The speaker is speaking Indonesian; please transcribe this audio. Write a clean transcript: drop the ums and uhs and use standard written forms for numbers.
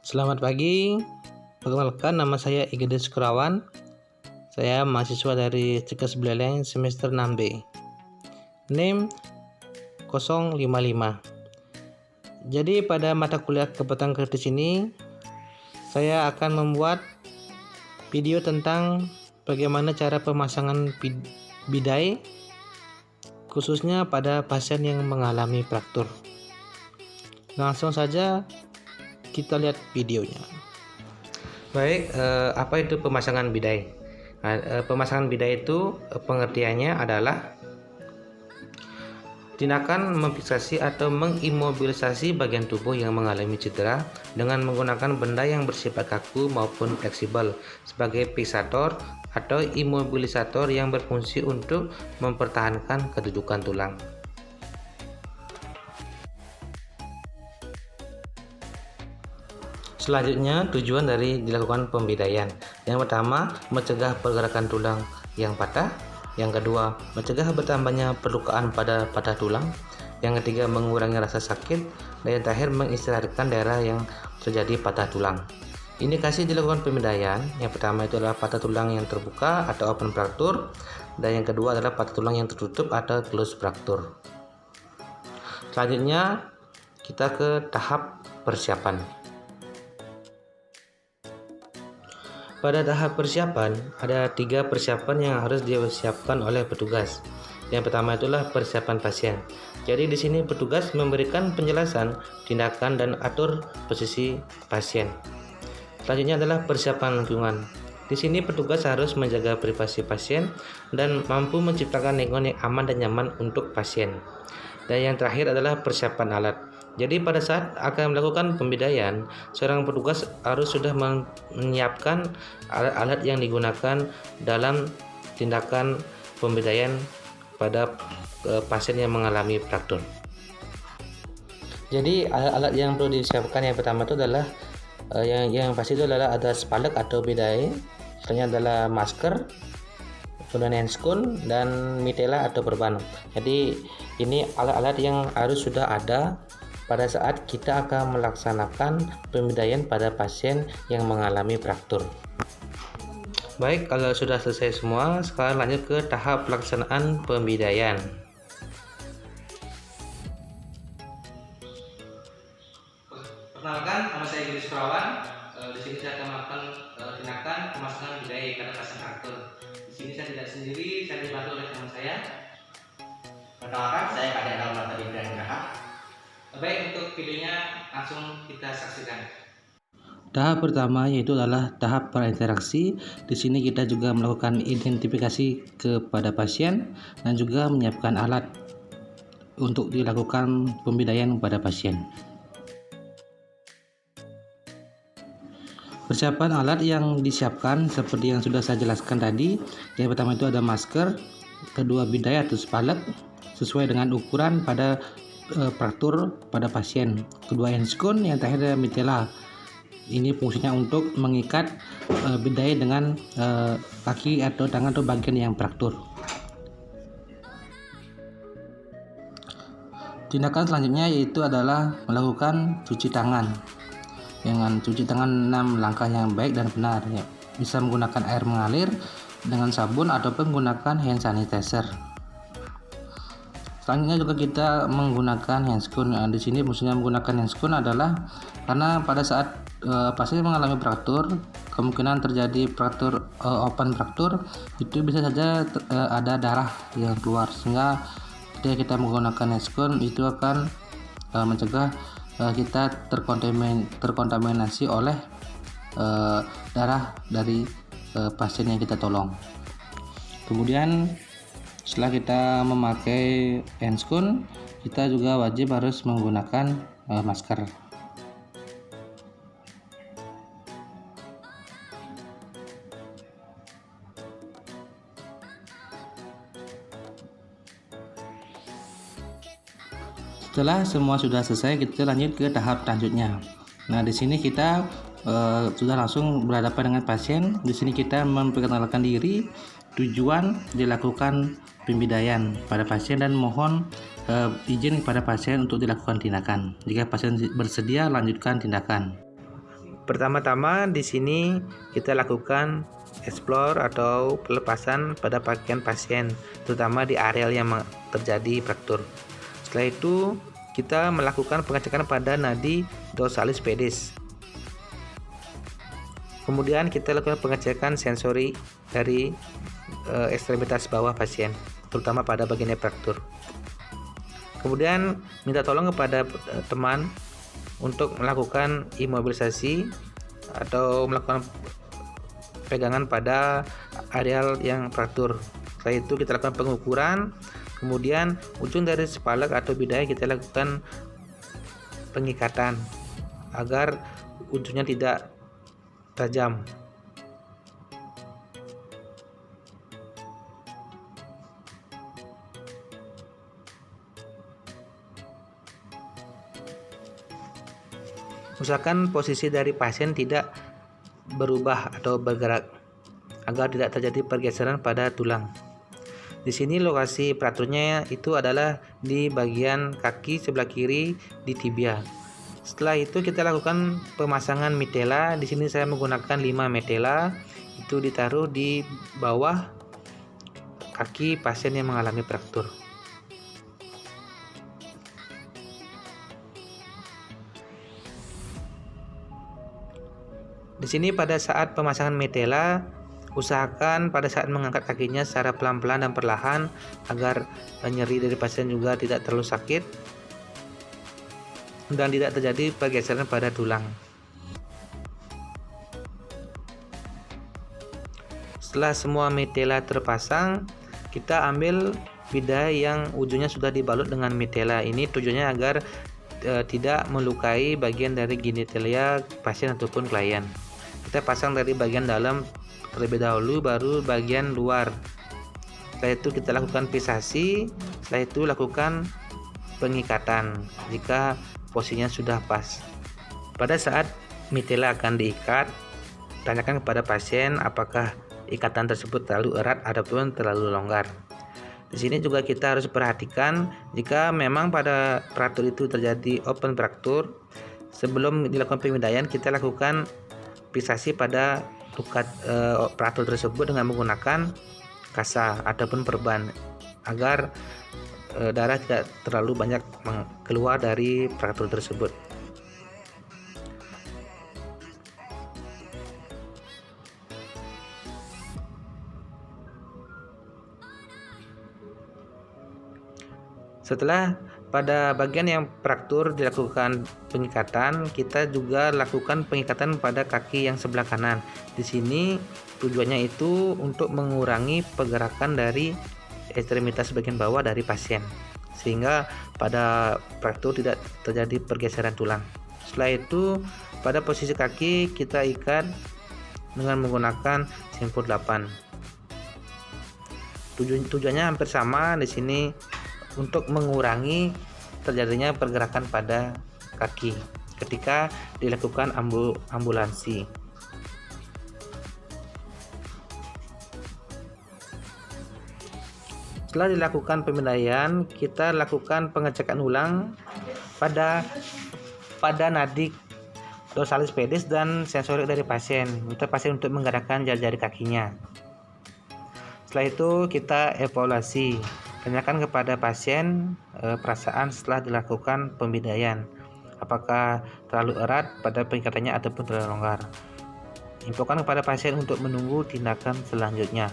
Selamat pagi, perkenalkan nama saya Igede Sukurawan. Saya mahasiswa dari Cekas Beleleng semester 6B. NIM 055. Jadi pada mata kuliah kepetangan kritis ini, saya akan membuat video tentang bagaimana cara pemasangan bidai, khususnya pada pasien yang mengalami fraktur. Langsung saja kita lihat videonya. Baik, apa itu pemasangan bidai? Pemasangan bidai itu pengertiannya adalah tindakan memfiksasi atau mengimobilisasi bagian tubuh yang mengalami cedera dengan menggunakan benda yang bersifat kaku maupun fleksibel sebagai fiksator atau imobilisator yang berfungsi untuk mempertahankan kedudukan tulang. Selanjutnya, tujuan dari dilakukan pembidaian. Yang pertama, mencegah pergerakan tulang yang patah. Yang kedua, mencegah bertambahnya perlukaan pada patah tulang. Yang ketiga, mengurangi rasa sakit. Dan yang terakhir, mengistirahatkan daerah yang terjadi patah tulang. Indikasi dilakukan pembidaian, yang pertama itu adalah patah tulang yang terbuka atau open fracture. Dan yang kedua adalah patah tulang yang tertutup atau closed fracture. Selanjutnya, kita ke tahap persiapan. Pada tahap persiapan, ada 3 persiapan yang harus disiapkan oleh petugas. Yang pertama itulah persiapan pasien. Jadi di sini petugas memberikan penjelasan, tindakan dan atur posisi pasien. Selanjutnya adalah persiapan lingkungan. Di sini petugas harus menjaga privasi pasien dan mampu menciptakan lingkungan yang aman dan nyaman untuk pasien. Dan yang terakhir adalah persiapan alat. Jadi pada saat akan melakukan pembidaian, seorang petugas harus sudah menyiapkan alat-alat yang digunakan dalam tindakan pembidaian pada pasien yang mengalami fraktur. Jadi alat-alat yang perlu disiapkan yang pertama itu adalah yang pasti itu adalah ada spalek atau bidai, selanjutnya adalah masker, kemudian handscoon dan mitela atau perban. Jadi ini alat-alat yang harus sudah ada pada saat kita akan melaksanakan pembidaian pada pasien yang mengalami fraktur. Baik, kalau sudah selesai semua, sekarang lanjut ke tahap pelaksanaan pembidaian. Perkenalkan, nama saya Igede Sukurawan. Di sini saya akan melakukan tindakan pemasangan bidai pada pasien fraktur. Di sini saya tidak sendiri, saya dibantu oleh teman saya. Perkenalkan, saya Kadek Almata Ibrahim Rahab. Baik, untuk videonya langsung kita saksikan. Tahap pertama yaitu adalah tahap prainteraksi. Di sini kita juga melakukan identifikasi kepada pasien dan juga menyiapkan alat untuk dilakukan pembidaian pada pasien. Persiapan alat yang disiapkan seperti yang sudah saya jelaskan tadi. Yang pertama itu ada masker, kedua bidai atau spalek sesuai dengan ukuran pada fraktur pada pasien, kedua handscoon, yang terakhir mitela. Ini fungsinya untuk mengikat bidai dengan kaki atau tangan atau bagian yang fraktur. Tindakan selanjutnya yaitu adalah melakukan cuci tangan dengan cuci tangan 6 langkah yang baik dan benar, ya. Bisa menggunakan air mengalir dengan sabun ataupun menggunakan hand sanitizer. Selanjutnya juga kita menggunakan handscoon. Di sini fungsinya menggunakan handscoon adalah karena pada saat pasien mengalami fraktur, kemungkinan terjadi fraktur open fraktur itu bisa saja ada darah yang keluar, sehingga ketika kita menggunakan handscoon itu akan mencegah kita terkontaminasi oleh darah dari pasien yang kita tolong. Kemudian setelah kita memakai handscoon, kita juga wajib harus menggunakan masker. Setelah semua sudah selesai, kita lanjut ke tahap selanjutnya. Nah, di sini kita sudah langsung berhadapan dengan pasien. Di sini kita memperkenalkan diri, tujuan dilakukan pembidaian pada pasien dan mohon izin kepada pasien untuk dilakukan tindakan. Jika pasien bersedia, lanjutkan tindakan. Pertama-tama di sini kita lakukan explore atau pelepasan pada bagian pasien, terutama di area yang terjadi fraktur. Setelah itu kita melakukan pengecekan pada nadi dorsalis pedis. Kemudian kita lakukan pengecekan sensori dari ekstremitas bawah pasien, terutama pada bagian fraktur. Kemudian minta tolong kepada teman untuk melakukan imobilisasi atau melakukan pegangan pada areal yang fraktur. Setelah itu kita lakukan pengukuran, kemudian ujung dari spalek atau bidai kita lakukan pengikatan agar ujungnya tidak tajam. Usahakan posisi dari pasien tidak berubah atau bergerak agar tidak terjadi pergeseran pada tulang. Di sini lokasi frakturnya itu adalah di bagian kaki sebelah kiri di tibia. Setelah itu kita lakukan pemasangan mitela. Di sini saya menggunakan 5 mitela, itu ditaruh di bawah kaki pasien yang mengalami fraktur. Di sini pada saat pemasangan mitela, usahakan pada saat mengangkat kakinya secara pelan-pelan dan perlahan agar nyeri dari pasien juga tidak terlalu sakit dan tidak terjadi pergeseran pada tulang. Setelah semua mitela terpasang, kita ambil bidai yang ujungnya sudah dibalut dengan mitela. Ini tujuannya agar tidak melukai bagian dari genitalia pasien ataupun klien. Kita pasang dari bagian dalam terlebih dahulu, baru bagian luar. Setelah itu kita lakukan pisasi. Setelah itu lakukan pengikatan jika posisinya sudah pas. Pada saat mitela akan diikat, tanyakan kepada pasien apakah ikatan tersebut terlalu erat ataupun terlalu longgar. Di sini juga kita harus perhatikan jika memang pada fraktur itu terjadi open fraktur, sebelum dilakukan pemindaian kita lakukan pisasi pada luka fraktur tersebut dengan menggunakan kasa ataupun perban agar darah tidak terlalu banyak keluar dari fraktur tersebut. Setelah pada bagian yang fraktur dilakukan pengikatan, kita juga lakukan pengikatan pada kaki yang sebelah kanan. Di sini tujuannya itu untuk mengurangi pergerakan dari ekstremitas bagian bawah dari pasien, sehingga pada fraktur tidak terjadi pergeseran tulang. Setelah itu pada posisi kaki kita ikat dengan menggunakan simpul 8. Tujuannya hampir sama di sini, untuk mengurangi terjadinya pergerakan pada kaki ketika dilakukan ambulansi. Setelah dilakukan pemindaian, kita lakukan pengecekan ulang pada nadi dorsalis pedis dan sensorik dari pasien, minta pasien untuk menggerakkan jari-jari kakinya. Setelah itu kita evaluasi. Tanyakan kepada pasien perasaan setelah dilakukan pemindaian, apakah terlalu erat pada pengikatannya ataupun terlalu longgar. Infokan kepada pasien untuk menunggu tindakan selanjutnya.